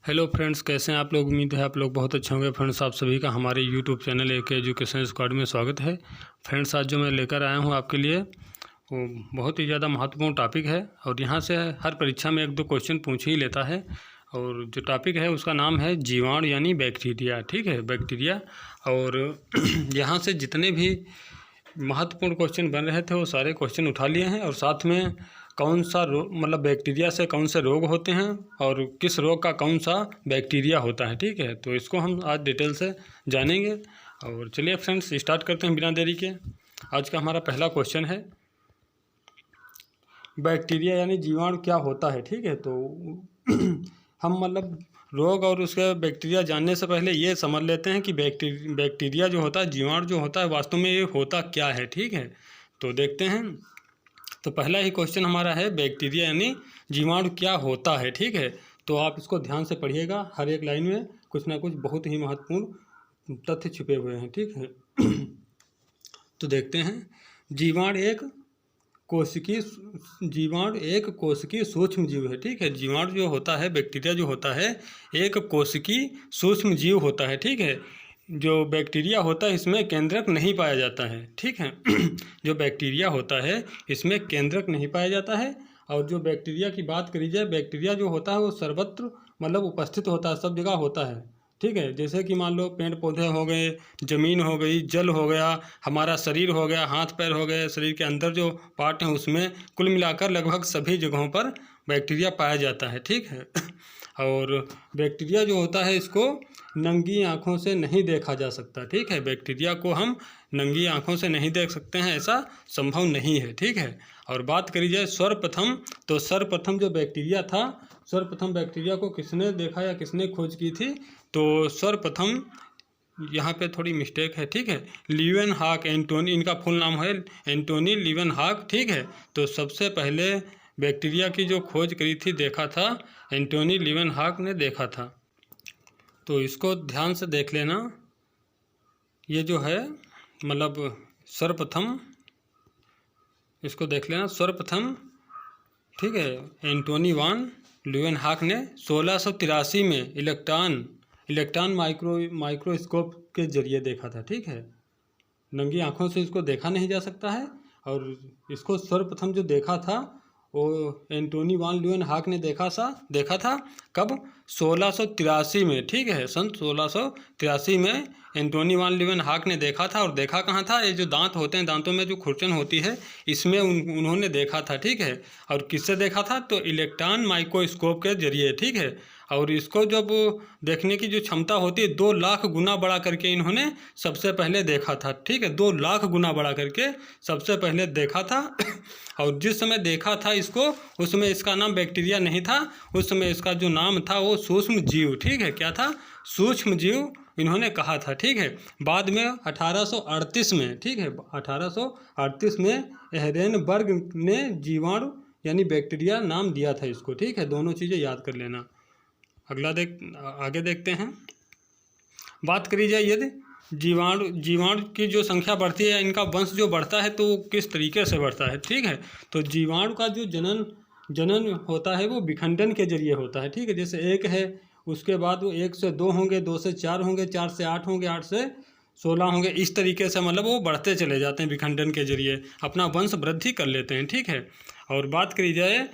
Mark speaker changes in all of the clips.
Speaker 1: Hello friends, कैसे हैं आप लोग। उम्मीद है आप लोग बहुत अच्छे होंगे। फ्रेंड्स, आप सभी का हमारे YouTube channel AK education squad में स्वागत है। फ्रेंड्स, आज जो मैं लेकर आया हूं आपके लिए वो बहुत ही ज़्यादा महत्वपूर्ण टॉपिक है और यहाँ से हर परीक्षा में 1-2 क्वेश्चन पूछ ही लेता है। और जो टॉपिक है उसका नाम है जीवाणु यानी बैक्टीरिया। ठीक है, बैक्टीरिया। और यहाँ से जितने भी महत्वपूर्ण क्वेश्चन बन रहे थे वो सारे क्वेश्चन उठा लिए हैं और साथ में कौन सा रोग, मतलब बैक्टीरिया से कौन से रोग होते हैं और किस रोग का कौन सा बैक्टीरिया होता है। ठीक है, तो इसको हम आज डिटेल से जानेंगे। और चलिए फ्रेंड्स, स्टार्ट करते हैं बिना देरी के। आज का हमारा पहला क्वेश्चन है बैक्टीरिया यानी जीवाणु क्या होता है। ठीक है, तो हम मतलब रोग और उसके बैक्टीरिया जानने से पहले ये समझ लेते हैं कि बैक्टीरिया जो होता है, जीवाणु जो होता है, वास्तव में ये होता क्या है। ठीक है, तो देखते हैं। तो पहला ही क्वेश्चन हमारा है बैक्टीरिया यानी जीवाणु क्या होता है। ठीक है, तो आप इसको ध्यान से पढ़िएगा। हर एक लाइन में कुछ ना कुछ बहुत ही महत्वपूर्ण तथ्य छुपे हुए हैं। ठीक है, तो देखते हैं। जीवाणु एक कोशिकीय सूक्ष्म जीव है। ठीक है, जीवाणु जो होता है, बैक्टीरिया जो होता है, एक कोशिकीय सूक्ष्म जीव होता है। ठीक है, जो बैक्टीरिया होता है इसमें केंद्रक नहीं पाया जाता है। ठीक है, जो बैक्टीरिया होता है इसमें केंद्रक नहीं पाया जाता है। और जो बैक्टीरिया की बात करी जाए, बैक्टीरिया जो होता है वो सर्वत्र मतलब उपस्थित होता है, सब जगह होता है। ठीक है, जैसे कि मान लो पेड़ पौधे हो गए, ज़मीन हो गई, जल हो गया, हमारा शरीर हो गया, हाथ पैर हो गए, शरीर के अंदर जो पार्ट हैं उसमें कुल मिलाकर लगभग सभी जगहों पर बैक्टीरिया पाया जाता है। ठीक है, और बैक्टीरिया जो होता है इसको नंगी आँखों से नहीं देखा जा सकता। ठीक है, बैक्टीरिया को हम नंगी आँखों से नहीं देख सकते हैं, ऐसा संभव नहीं है। ठीक है, और बात करी जाए सर्वप्रथम, तो सर्वप्रथम जो बैक्टीरिया था, सर्वप्रथम बैक्टीरिया को किसने देखा या किसने खोज की थी, तो सर्वप्रथम यहाँ पे थोड़ी मिस्टेक है। ठीक है, लीवेनहॉक एंटोनी, इनका फुल नाम है एंटोनी लीवेनहॉक। ठीक है, तो सबसे पहले बैक्टीरिया की जो खोज करी थी, देखा था, एंटोनी लीवेनहॉक ने देखा था। तो इसको ध्यान से देख लेना। ये जो है मतलब सर्वप्रथम, इसको देख लेना सर्वप्रथम। ठीक है, एंटोनी वान लीवेनहॉक ने 1683 में इलेक्ट्रॉन माइक्रोस्कोप के जरिए देखा था। ठीक है, नंगी आँखों से इसको देखा नहीं जा सकता है। और इसको सर्वप्रथम जो देखा था वो एंटोनी वान लीवेनहॉक ने देखा था कब, 1683 में। ठीक है, सन 1683 में एंटोनी वान लीवेनहॉक ने देखा था। और देखा कहाँ था, ये जो दांत होते हैं, दांतों में जो खुरचन होती है, इसमें उन्होंने देखा था। ठीक है, और किससे देखा था, तो इलेक्ट्रॉन माइक्रोस्कोप के जरिए। ठीक है, और इसको जब देखने की जो क्षमता होती है 2 लाख गुना बढ़ा करके इन्होंने सबसे पहले देखा था। ठीक है, 2 लाख गुना बढ़ा करके सबसे पहले देखा था। और जिस समय देखा था इसको, उस समय इसका नाम बैक्टीरिया नहीं था, उस समय इसका जो नाम था वो सूक्ष्म जीव। ठीक है, क्या था, सूक्ष्म जीव इन्होंने कहा था। ठीक है, बाद में 1838 में, ठीक है, 1838 में एहरेनबर्ग ने जीवाणु यानी बैक्टीरिया नाम दिया था इसको। ठीक है, दोनों चीज़ें याद कर लेना। आगे देखते हैं। बात करी जाए यदि जीवाणु की जो संख्या बढ़ती है, इनका वंश जो बढ़ता है, तो वो किस तरीके से बढ़ता है। ठीक है, तो जीवाणु का जो जनन होता है वो विखंडन के जरिए होता है। ठीक है, जैसे 1 है, उसके बाद वो 1 से 2 होंगे, 2 से 4 होंगे, 4 से 8 होंगे, 8 से 16 होंगे। इस तरीके से मतलब वो बढ़ते चले जाते हैं, विखंडन के जरिए अपना वंश वृद्धि कर लेते हैं। ठीक है, और बात करी जाए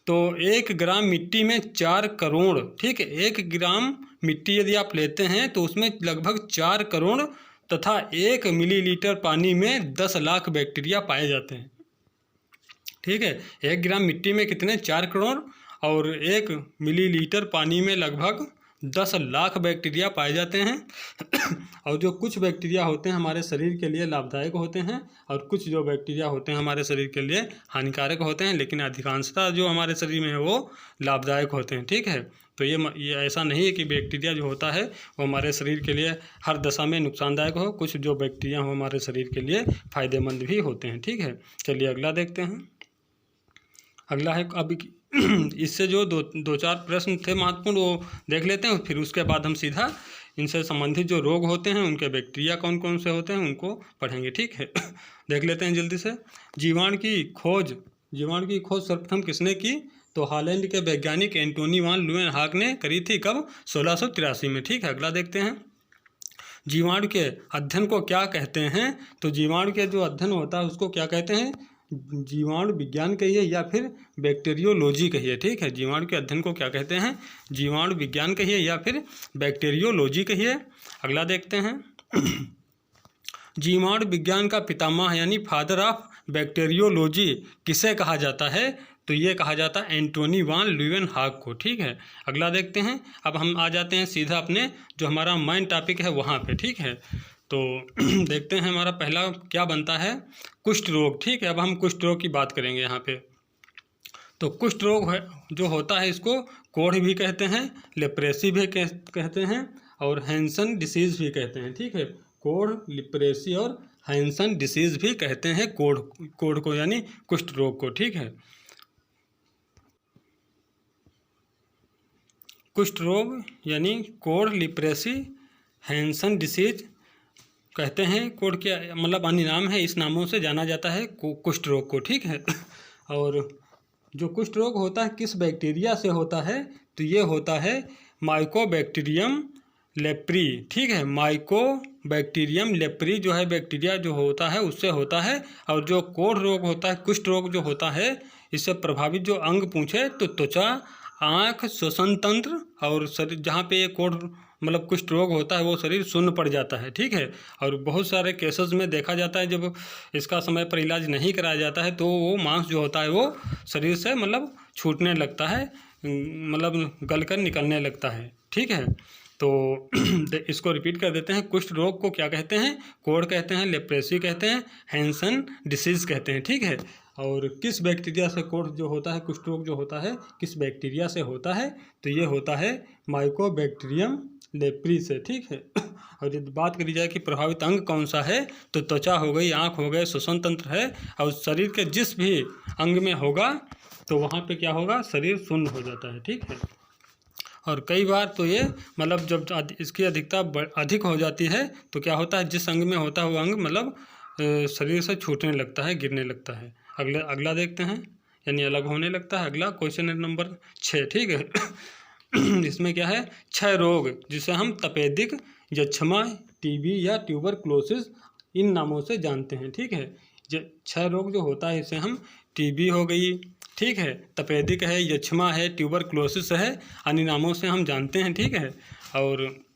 Speaker 1: तो 1 ग्राम मिट्टी में 4 करोड़, ठीक है, 1 ग्राम मिट्टी यदि आप लेते हैं तो उसमें लगभग 4 करोड़ तथा 1 मिलीलीटर पानी में 10 लाख बैक्टीरिया पाए जाते हैं। ठीक है, 1 ग्राम मिट्टी में कितने, 4 करोड़, और 1 मिलीलीटर पानी में लगभग 10 लाख बैक्टीरिया पाए जाते हैं। और जो कुछ बैक्टीरिया होते हैं हमारे शरीर के लिए लाभदायक होते हैं और कुछ जो बैक्टीरिया होते हैं हमारे शरीर के लिए हानिकारक होते हैं, लेकिन अधिकांशतः जो हमारे शरीर में है वो लाभदायक होते हैं। ठीक है, तो ये ऐसा नहीं है कि बैक्टीरिया जो होता है वो हमारे शरीर के लिए हर दशा में नुकसानदायक हो, कुछ जो बैक्टीरिया हो हमारे शरीर के लिए फ़ायदेमंद भी होते हैं। ठीक है, चलिए अगला देखते हैं। अगला है, अब इससे जो दो चार प्रश्न थे महत्वपूर्ण वो देख लेते हैं, फिर उसके बाद हम सीधा इनसे संबंधित जो रोग होते हैं उनके बैक्टीरिया कौन कौन से होते हैं उनको पढ़ेंगे। ठीक है, देख लेते हैं जल्दी से। जीवाणु की खोज सर्वप्रथम किसने की, तो हॉलैंड के वैज्ञानिक एंटोनी वान ल्यूवेनहॉक ने करी थी कब? 1683 में। ठीक है, अगला देखते हैं। जीवाणु के अध्ययन को क्या कहते हैं? तो जीवाणु के जो अध्ययन होता है उसको क्या कहते हैं? जीवाणु विज्ञान कहिए या फिर बैक्टीरियोलॉजी कहिए। ठीक है, जीवाणु के अध्ययन को क्या कहते हैं? जीवाणु विज्ञान कहिए या फिर बैक्टीरियोलॉजी कहिए। अगला देखते हैं। जीवाणु विज्ञान का पितामह यानी फादर ऑफ बैक्टीरियोलॉजी किसे कहा जाता है? तो ये कहा जाता है एंटोनी वान ल्यूवेनहॉक को। ठीक है, अगला देखते हैं। अब हम आ जाते हैं सीधा अपने जो हमारा मेन टॉपिक है वहाँ पे। ठीक है, तो देखते हैं हमारा पहला क्या बनता है? कुष्ठ रोग। ठीक है, अब हम कुष्ठ रोग की बात करेंगे यहाँ पे। तो कुष्ठ रोग है जो होता है इसको कोढ़ भी कहते हैं, लेप्रेसी भी कहते हैं और हैंसन डिसीज़ भी कहते हैं। ठीक है, कोढ़, लिप्रेसी और हैंसन डिसीज़ भी कहते हैं कोढ़ को यानी कुष्ठ रोग को। ठीक है, कुष्ठ रोग यानी कोढ़, लिप्रेसी, हैंसन डिसीज कहते हैं। कोढ़ के मतलब अन्य नाम है, इस नामों से जाना जाता है कुष्ठ रोग को। ठीक है, और जो कुष्ठ रोग होता है किस बैक्टीरिया से होता है? तो ये होता है माइकोबैक्टीरियम लेप्री। ठीक है, माइकोबैक्टीरियम लेप्री जो है बैक्टीरिया जो होता है उससे होता है। और जो कोढ़ रोग होता है, कुष्ठ रोग जो होता है, इससे प्रभावित जो अंग पूछे तो त्वचा, आँख, श्वसन तंत्र और शरीर, जहाँ पे ये कोढ़ मतलब कुष्ठ रोग होता है वो शरीर शून्य पड़ जाता है। ठीक है, और बहुत सारे केसेस में देखा जाता है जब इसका समय पर इलाज नहीं कराया जाता है तो वो मांस जो होता है वो शरीर से मतलब छूटने लगता है, मतलब गलकर निकलने लगता है। ठीक है, तो इसको रिपीट कर देते हैं। कुष्ठ रोग को क्या कहते हैं? कोढ़ कहते हैं, लेप्रेसी कहते हैं, हैंसन डिसीज़ कहते हैं। ठीक है, और किस बैक्टीरिया से कोढ़ जो होता है, कुष्ठ रोग जो होता है किस बैक्टीरिया से होता है? तो ये होता है माइकोबैक्टीरियम लेप्री से। ठीक है, और यदि बात करी जाए कि प्रभावित अंग कौन सा है तो त्वचा हो गई, आँख हो गए, श्वसन तंत्र है, और शरीर के जिस भी अंग में होगा तो वहाँ पे क्या होगा? शरीर शून्य हो जाता है। ठीक है, और कई बार तो ये मतलब जब इसकी अधिकता अधिक हो जाती है तो क्या होता है? जिस अंग में होता है वो अंग मतलब शरीर से छूटने लगता है, गिरने लगता है। अगला देखते हैं, यानी अलग होने लगता है। अगला क्वेश्चन नंबर 6। ठीक है, इसमें क्या है? क्षय रोग, जिसे हम तपेदिक, यक्ष्मा, टीबी या ट्यूबरक्लोसिस इन नामों से जानते हैं। ठीक है, क्षय रोग जो होता है इसे हम टीबी हो गई, ठीक है, तपेदिक है, यक्ष्मा है, ट्यूबरक्लोसिस है, अन्य नामों से हम जानते हैं। ठीक है, और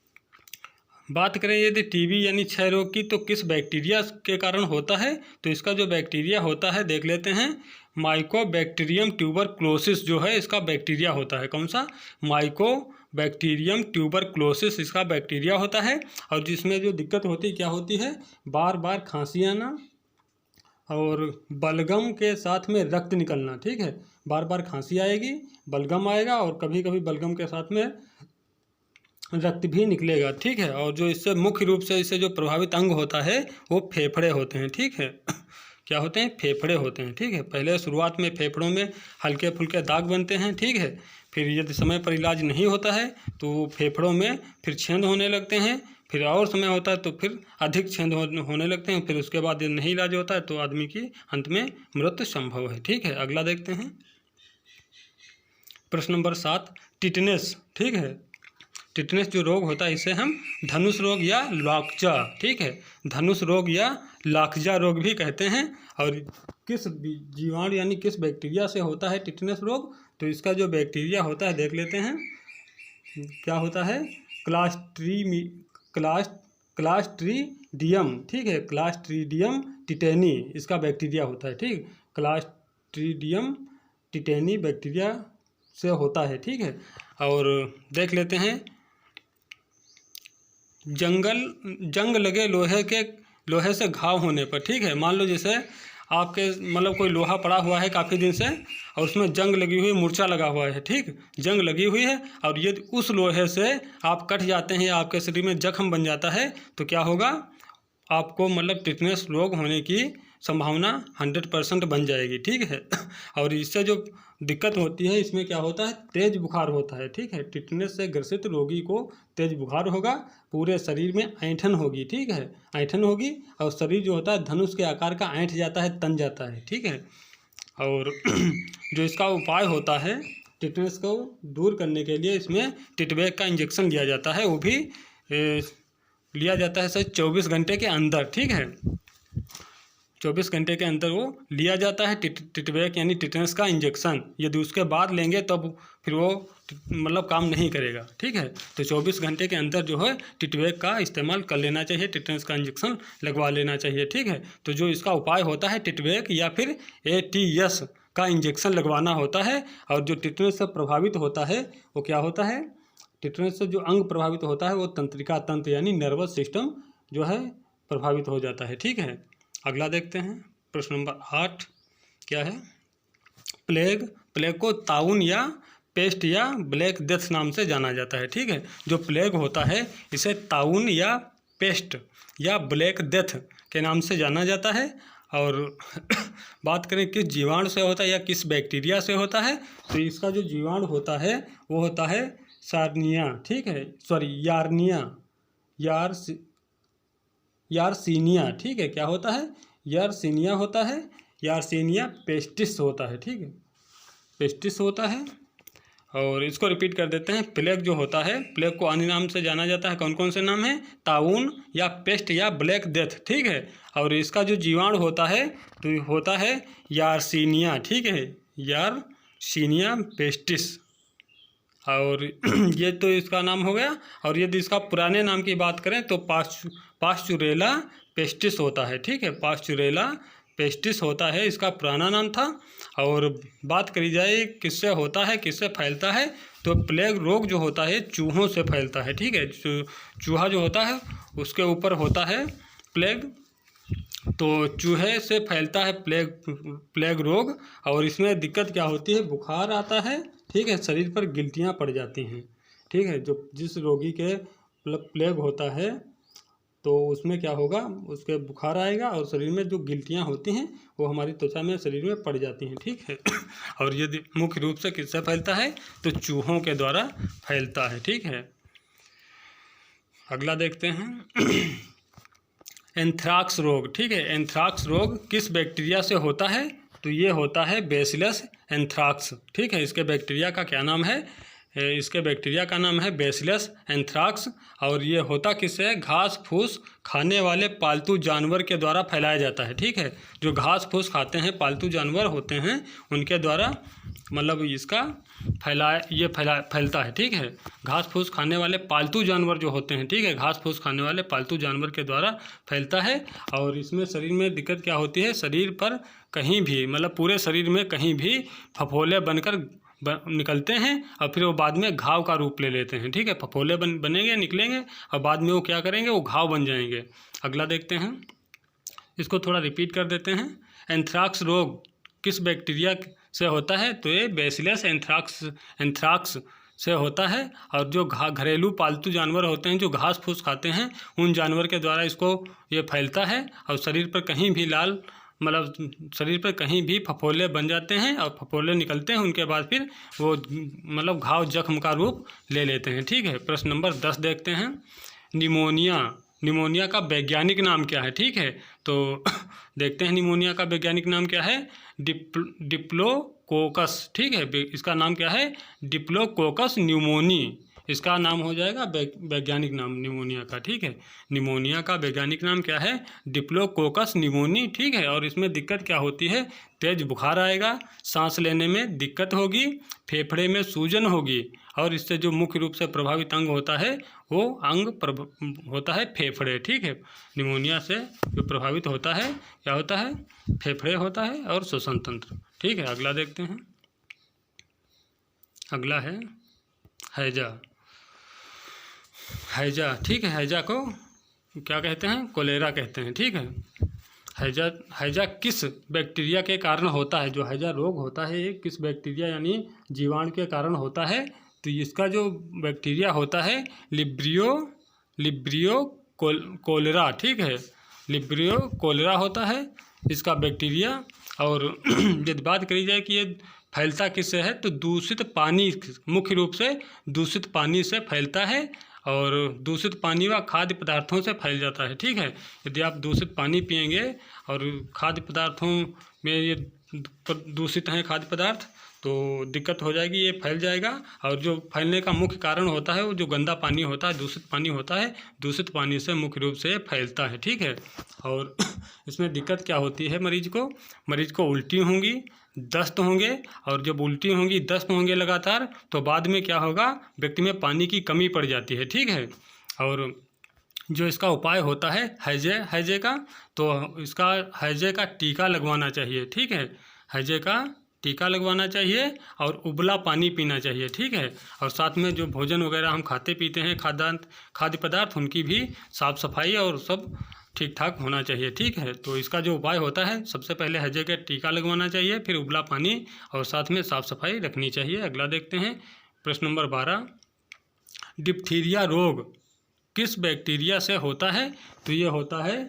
Speaker 1: बात करें यदि टीबी यानी क्षय रोग की तो किस बैक्टीरिया के कारण होता है? तो इसका जो बैक्टीरिया होता है देख लेते हैं। माइकोबैक्टीरियम ट्यूबरक्लोसिस जो है इसका बैक्टीरिया होता है। कौन सा? माइकोबैक्टीरियम ट्यूबरक्लोसिस इसका बैक्टीरिया होता है। और जिसमें जो दिक्कत होती है क्या होती है? बार बार खांसी आना और बलगम के साथ में रक्त निकलना। ठीक है, बार बार खांसी आएगी, बलगम आएगा और कभी कभी बलगम के साथ में रक्त भी निकलेगा। ठीक है, और जो इससे मुख्य रूप से इससे जो प्रभावित अंग होता है वो फेफड़े होते हैं। ठीक है, क्या होते हैं? फेफड़े होते हैं। ठीक है, पहले शुरुआत में फेफड़ों में हल्के फुल्के दाग बनते हैं। ठीक है, फिर यदि समय पर इलाज नहीं होता है तो फेफड़ों में फिर छेद होने लगते हैं, फिर और समय होता है तो फिर अधिक छेद होने लगते हैं, फिर उसके बाद यदि नहीं इलाज होता है तो आदमी की अंत में मृत्यु संभव है। ठीक है, अगला देखते हैं। प्रश्न नंबर 7, टिटनेस। ठीक है, टिटनेस जो रोग होता है इसे हम धनुष रोग या लाक्जा, ठीक है, धनुष रोग या लाक्जा रोग भी कहते हैं। और किस जीवाणु यानी किस बैक्टीरिया से होता है टिटनेस रोग? तो इसका जो बैक्टीरिया होता है देख लेते हैं, क्या होता है? क्लास्ट्रीडियम। ठीक है, क्लास्ट्रीडियम टिटेनी इसका बैक्टीरिया होता है। ठीक, क्लास्ट्रीडियम टिटेनी बैक्टीरिया से होता है। ठीक है, और देख लेते हैं जंग लगे लोहे से घाव होने पर। ठीक है, मान लो जैसे आपके मतलब कोई लोहा पड़ा हुआ है काफ़ी दिन से और उसमें जंग लगी हुई, मूर्छा लगा हुआ है। ठीक, जंग लगी हुई है और यदि उस लोहे से आप कट जाते हैं या आपके शरीर में जख्म बन जाता है तो क्या होगा? आपको मतलब टिटनेस रोग होने की संभावना 100% बन जाएगी। ठीक है, और इससे जो दिक्कत होती है इसमें क्या होता है? तेज बुखार होता है। ठीक है, टिटनेस से ग्रसित रोगी को तेज बुखार होगा, पूरे शरीर में ऐंठन होगी। ठीक है, ऐंठन होगी और शरीर जो होता है धनुष के आकार का ऐंठ जाता है, तन जाता है। ठीक है, और जो इसका उपाय होता है टिटनेस को दूर करने के लिए इसमें टिटवेक का इंजेक्शन लिया जाता है, वो भी लिया जाता है सर 24 घंटे के अंदर, ठीक है। 24 घंटे के अंदर वो लिया जाता है टिटवेक यानी टिटनेस का इंजेक्शन। यदि उसके बाद लेंगे तब फिर वो मतलब काम नहीं करेगा, ठीक है। तो 24 घंटे के अंदर जो है टिटवेक का इस्तेमाल कर लेना चाहिए, टिटनेस का इंजेक्शन लगवा लेना चाहिए, ठीक है। तो जो इसका उपाय होता है टिटवेक या फिर ATS का इंजेक्शन लगवाना होता है। और जो टिटनेस से प्रभावित होता है वो क्या होता है, टिटनेस से जो अंग प्रभावित होता है वो तंत्रिका तंत्र यानी नर्वस सिस्टम जो है प्रभावित हो जाता है, ठीक है। अगला देखते हैं प्रश्न नंबर 8 क्या है। प्लेग को ताउन या पेस्ट या ब्लैक डेथ नाम से जाना जाता है, ठीक है। जो प्लेग होता है इसे ताउन या पेस्ट या ब्लैक डेथ के नाम से जाना जाता है। और बात करें किस जीवाणु से होता है या किस बैक्टीरिया से होता है, तो इसका जो जीवाणु होता है वो होता है सार्निया, ठीक है, सॉरी यारसीनिया, ठीक है। क्या होता है, यारसीनिया होता है, यारसीनिया पेस्टिस होता है, ठीक है, पेस्टिस होता है। और इसको रिपीट कर देते हैं। प्लेग जो होता है, प्लेग को अन्य नाम से जाना जाता है, कौन कौन से नाम है, ताउन या पेस्ट या ब्लैक डेथ, ठीक है। और इसका जो जीवाणु होता है तो होता है यारसीनिया, ठीक है, यारसीनिया पेस्टिस। और ये तो इसका नाम हो गया। और यदि इसका पुराने नाम की बात करें तो पास्चुरेला पेस्टिस होता है, ठीक है, पास्चुरेला पेस्टिस होता है, इसका पुराना नाम था। और बात करी जाए किससे होता है, किससे फैलता है, तो प्लेग रोग जो होता है चूहों से फैलता है, ठीक है। चूहा जो होता है उसके ऊपर होता है प्लेग, तो चूहे से फैलता है प्लेग रोग। और इसमें दिक्कत क्या होती है, बुखार आता है, ठीक है, शरीर पर गिल्टियाँ पड़ जाती हैं, ठीक है। जो जिस रोगी के प्लेग होता है तो उसमें क्या होगा, उसके बुखार आएगा और शरीर में जो गिल्टियाँ होती हैं वो हमारी त्वचा में शरीर में पड़ जाती हैं, ठीक है। और यदि मुख्य रूप से किससे फैलता है तो चूहों के द्वारा फैलता है, ठीक है। अगला देखते हैं एंथ्राक्स रोग, ठीक है। एंथ्राक्स रोग किस बैक्टीरिया से होता है, तो ये होता है बेसिलस एंथ्राक्स, ठीक है। इसके बैक्टीरिया का क्या नाम है, इसके बैक्टीरिया का नाम है बेसिलस एंथ्राक्स। और ये होता किससे है, घास फूस खाने वाले पालतू जानवर के द्वारा फैलाया जाता है, ठीक है। जो घास फूस खाते हैं पालतू जानवर होते हैं उनके द्वारा मतलब इसका फैलता है, ठीक है। घास फूस खाने वाले पालतू जानवर जो होते हैं, ठीक है, घास फूस खाने वाले पालतू जानवर के द्वारा फैलता है। और इसमें शरीर में दिक्कत क्या होती है, शरीर पर कहीं भी मतलब पूरे शरीर में कहीं भी फफोले बनकर निकलते हैं और फिर वो बाद में घाव का रूप ले लेते हैं, ठीक है। फफोले बनेंगे, निकलेंगे और बाद में वो क्या करेंगे, वो घाव बन जाएंगे। अगला देखते हैं, इसको थोड़ा रिपीट कर देते हैं। एंथ्राक्स रोग किस बैक्टीरिया से होता है, तो ये बेसिलस एंथ्राक्स से होता है। और जो घरेलू पालतू जानवर होते हैं जो घास फूस खाते हैं उन जानवर के द्वारा इसको ये फैलता है। और शरीर पर कहीं भी शरीर पर कहीं भी फफोले बन जाते हैं और फफोले निकलते हैं, उनके बाद फिर वो मतलब घाव जख्म का रूप ले लेते हैं, ठीक है। प्रश्न नंबर 10 देखते हैं। निमोनिया का वैज्ञानिक नाम क्या है, ठीक है। तो देखते हैं निमोनिया का वैज्ञानिक नाम क्या है, डिप्लोकोकस, ठीक है। इसका नाम क्या है, डिप्लोकोकस न्यूमोनी, इसका नाम हो जाएगा वैज्ञानिक नाम निमोनिया का, ठीक है। निमोनिया का वैज्ञानिक नाम क्या है, डिप्लोकोकस न्यूमोनी, ठीक है। और इसमें दिक्कत क्या होती है, तेज बुखार आएगा, सांस लेने में दिक्कत होगी, फेफड़े में सूजन होगी। और इससे जो मुख्य रूप से प्रभावित अंग होता है वो होता है फेफड़े, ठीक है। निमोनिया से जो प्रभावित होता है क्या होता है, फेफड़े होता है और श्वसन तंत्र, ठीक है। अगला देखते हैं, अगला है हैजा, ठीक है। हैजा को क्या कहते हैं, कोलेरा कहते हैं, ठीक है। हैजा किस बैक्टीरिया के कारण होता है, जो हैजा रोग होता है ये किस बैक्टीरिया यानी जीवाणु के कारण होता है, तो इसका जो बैक्टीरिया होता है लिब्रियो कोलेरा, ठीक है, लिब्रियो कोलेरा होता है इसका बैक्टीरिया। और यदि बात करी जाए कि ये फैलता किससे है, तो दूषित पानी, मुख्य रूप से दूषित पानी से फैलता है। और दूषित पानी व खाद्य पदार्थों से फैल जाता है, ठीक है। यदि आप दूषित पानी पिएंगे और खाद्य पदार्थों में ये दूषित हैं खाद्य पदार्थ तो दिक्कत हो जाएगी, ये फैल जाएगा। और जो फैलने का मुख्य कारण होता है वो जो गंदा पानी होता है, दूषित पानी होता है, दूषित पानी से मुख्य रूप से फैलता है, ठीक है। और इसमें दिक्कत क्या होती है, मरीज को उल्टी होंगी, दस्त होंगे, और जब उल्टी होंगी, दस्त होंगे लगातार, तो बाद में क्या होगा, व्यक्ति में पानी की कमी पड़ जाती है, ठीक है। और जो इसका उपाय होता है हैजे का, तो इसका हैजे का टीका लगवाना चाहिए, ठीक है। हैजे का टीका लगवाना चाहिए और उबला पानी पीना चाहिए, ठीक है। और साथ में जो भोजन वगैरह हम खाते पीते हैं, खाद्य पदार्थ, उनकी भी साफ़ सफाई और सब ठीक ठाक होना चाहिए, ठीक है। तो इसका जो उपाय होता है, सबसे पहले हैजे का टीका लगवाना चाहिए, फिर उबला पानी और साथ में साफ़ सफाई रखनी चाहिए। अगला देखते हैं प्रश्न नंबर 12, डिप्थीरिया रोग किस बैक्टीरिया से होता है? तो ये होता है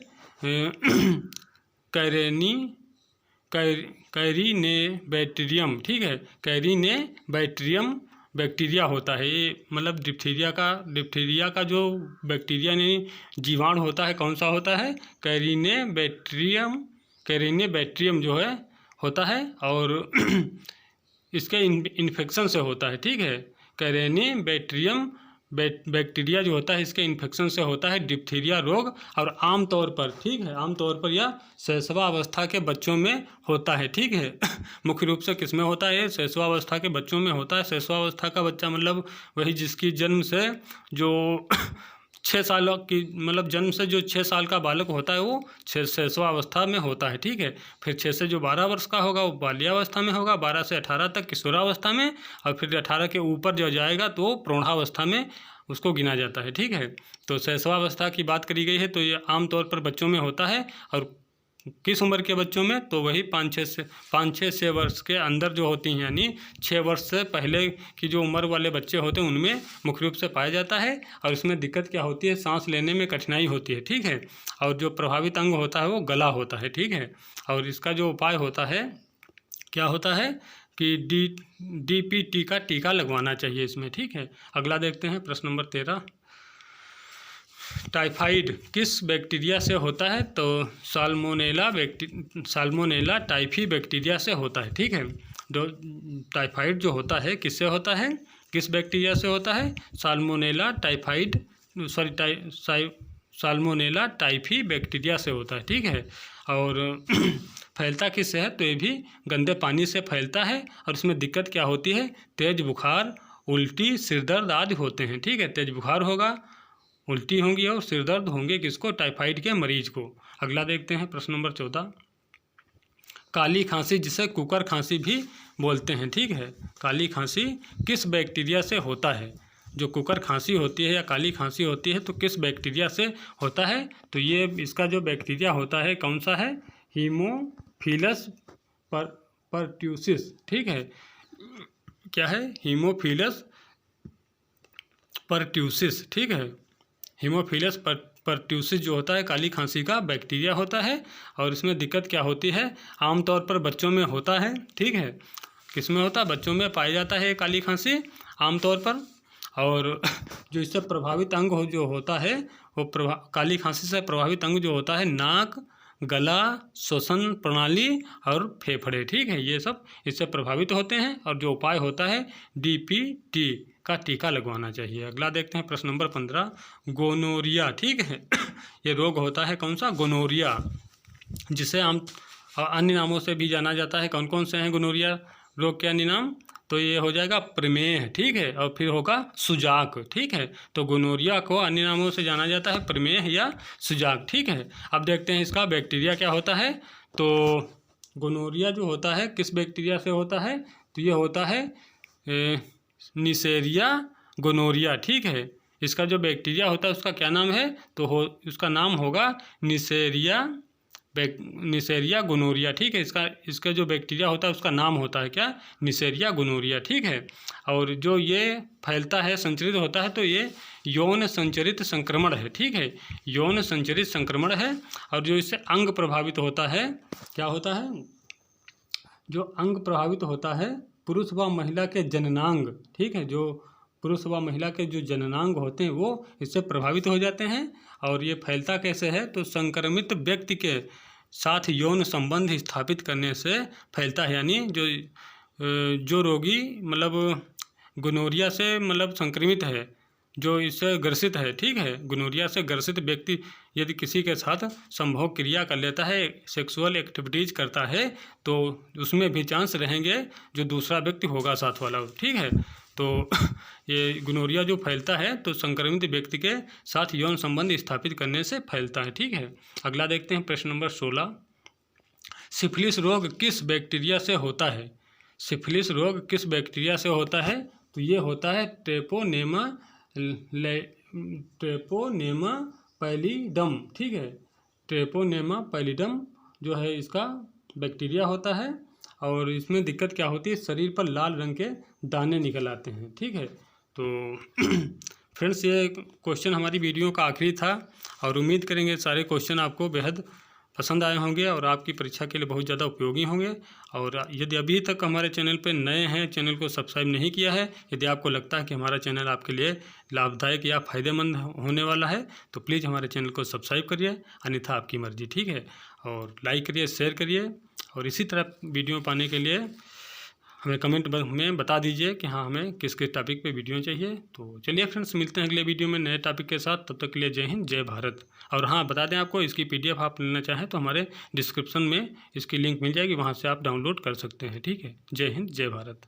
Speaker 1: कैरिनेबैक्टीरियम, ठीक है। कैरिनेबैक्टीरियम बैक्टीरिया होता है ये, मतलब डिप्थीरिया का जो बैक्टीरिया ने जीवाणु होता है, कौन सा होता है, कैरिनेबैक्टीरियम जो है होता है। और इसके इन्फेक्शन से होता है, ठीक है। कैरिनेबैक्टीरियम बैक्टीरिया जो होता है, इसके इन्फेक्शन से होता है डिप्थीरिया रोग। और आमतौर पर, ठीक है, आमतौर पर यह शैशवावस्था के बच्चों में होता है, ठीक है। मुख्य रूप से किस में होता है, शैशवावस्था के बच्चों में होता है। शैशवावस्था का बच्चा मतलब वही जिसकी जन्म से जो 6 साल की, मतलब जन्म से जो 6 साल का बालक होता है वो शैशवावस्था में होता है, ठीक है। फिर 6 से जो 12 वर्ष का होगा वो बाल्यावस्था में होगा, 12 से 18 तक किशोरावस्था में, और फिर 18 के ऊपर जो जाएगा तो प्रौढ़ावस्था में उसको गिना जाता है, ठीक है। तो शैशवावस्था की बात करी गई है, तो ये आमतौर पर बच्चों में होता है। और किस उम्र के बच्चों में, तो वही 5-6 वर्ष के अंदर जो होती हैं, यानी 6 वर्ष से पहले की जो उम्र वाले बच्चे होते हैं उनमें मुख्य रूप से पाया जाता है। और इसमें दिक्कत क्या होती है, सांस लेने में कठिनाई होती है, ठीक है। और जो प्रभावित अंग होता है वो गला होता है, ठीक है। और इसका जो उपाय होता है, क्या होता है कि DPT का टीका लगवाना चाहिए इसमें, ठीक है। अगला देखते हैं प्रश्न नंबर 13, टाइफाइड किस बैक्टीरिया से होता है? तो साल्मोनेला टाइफी बैक्टीरिया से होता है, ठीक है। जो टाइफाइड जो होता है किससे होता है, किस बैक्टीरिया से होता है? साल्मोनेला टाइफी बैक्टीरिया से होता है, ठीक है। और फैलता किससे है? तो ये भी गंदे पानी से फैलता है। और इसमें दिक्कत क्या होती है, तेज बुखार, उल्टी, सिरदर्द आदि होते हैं, ठीक है। तेज बुखार होगा, उल्टी होंगी और सिरदर्द होंगे, किसको? टाइफाइड के मरीज को। अगला देखते हैं प्रश्न नंबर 14, काली खांसी जिसे कुकर खांसी भी बोलते हैं, ठीक है। काली खांसी किस बैक्टीरिया से होता है? जो कुकर खांसी होती है या काली खांसी होती है तो किस बैक्टीरिया से होता है? तो ये इसका जो बैक्टीरिया होता है कौन सा है, हीमोफिलस परट्यूसिस, ठीक है। क्या है? हीमोफिलस परट्यूसिस, ठीक है। हीमोफिलस परट्यूसिस जो होता है काली खांसी का बैक्टीरिया होता है। और इसमें दिक्कत क्या होती है, आमतौर पर बच्चों में होता है, ठीक है। किस में होता है? बच्चों में पाया जाता है काली खांसी आमतौर पर। और जो इससे प्रभावित अंग जो होता है वो काली खांसी से प्रभावित अंग जो होता है नाक, गला, श्वसन प्रणाली और फेफड़े, ठीक है। ये सब इससे प्रभावित होते हैं। और जो उपाय होता है DPT का टीका लगवाना चाहिए। अगला देखते हैं प्रश्न नंबर 15, गोनोरिया, ठीक है। ये रोग होता है कौन सा? गोनोरिया, जिसे हम अन्य नामों से भी जाना जाता है। कौन कौन से हैं गोनोरिया रोग के अन्य नाम? तो ये हो जाएगा प्रमेह, ठीक है। और फिर होगा सुजाक, ठीक है। तो गोनोरिया को अन्य नामों से जाना जाता है प्रमेह या सुजाक, ठीक है। अब देखते हैं इसका बैक्टीरिया क्या होता है। तो गोनोरिया जो होता है किस बैक्टीरिया से होता है? तो ये होता है निसेरिया गोनोरिया, ठीक है। इसका जो बैक्टीरिया होता है उसका क्या नाम है? तो उसका नाम होगा निसेरिया गोनोरिया, ठीक है। इसका जो बैक्टीरिया होता है उसका नाम होता है क्या? निसेरिया गोनोरिया, ठीक है। और जो ये फैलता है, संचरित होता है, तो ये यौन संचरित संक्रमण है, ठीक है। यौन संचरित संक्रमण है। और जो इससे अंग प्रभावित होता है, क्या होता है? जो अंग प्रभावित होता है पुरुष व महिला के जननांग, ठीक है। जो पुरुष व महिला के जो जननांग होते हैं वो इससे प्रभावित हो जाते हैं। और ये फैलता कैसे है? तो संक्रमित व्यक्ति के साथ यौन संबंध स्थापित करने से फैलता है। यानी जो रोगी मतलब गोनोरिया से मतलब संक्रमित है, जो इससे ग्रसित है, ठीक है, गोनोरिया से ग्रसित व्यक्ति यदि किसी के साथ संभोग क्रिया कर लेता है, सेक्सुअल एक्टिविटीज करता है, तो उसमें भी चांस रहेंगे जो दूसरा व्यक्ति होगा साथ वाला, ठीक है। तो ये गोनोरिया जो फैलता है तो संक्रमित व्यक्ति के साथ यौन संबंध स्थापित करने से फैलता है, ठीक है। अगला देखते हैं प्रश्न नंबर 16। सिफिलिस रोग किस बैक्टीरिया से होता है? सिफिलिस रोग किस बैक्टीरिया से होता है? तो ये होता है ट्रेपोनेमा पैलिडम, ठीक है। ट्रेपोनेमा पैलिडम जो है इसका बैक्टीरिया होता है, और इसमें दिक्कत क्या होती है, शरीर पर लाल रंग के दाने निकल आते हैं, ठीक है। तो फ्रेंड्स, ये क्वेश्चन हमारी वीडियो का आखिरी था, और उम्मीद करेंगे सारे क्वेश्चन आपको बेहद पसंद आए होंगे और आपकी परीक्षा के लिए बहुत ज़्यादा उपयोगी होंगे। और यदि अभी तक हमारे चैनल पर नए हैं, चैनल को सब्सक्राइब नहीं किया है, यदि आपको लगता है कि हमारा चैनल आपके लिए लाभदायक या फ़ायदेमंद होने वाला है, तो प्लीज़ हमारे चैनल को सब्सक्राइब करिए, अन्यथा आपकी मर्ज़ी, ठीक है। और लाइक करिए, शेयर करिए, और इसी तरह वीडियो पाने के लिए हमें कमेंट में बता दीजिए कि हाँ, हमें किस किस टॉपिक पे वीडियो चाहिए। तो चलिए फ्रेंड्स, मिलते हैं अगले वीडियो में नए टॉपिक के साथ। तब तक के लिए जय हिंद, जय भारत। और हाँ, बता दें आपको, इसकी PDF आप लेना चाहें तो हमारे डिस्क्रिप्शन में इसकी लिंक मिल जाएगी, वहाँ से आप डाउनलोड कर सकते हैं, ठीक है। जय हिंद, जय भारत।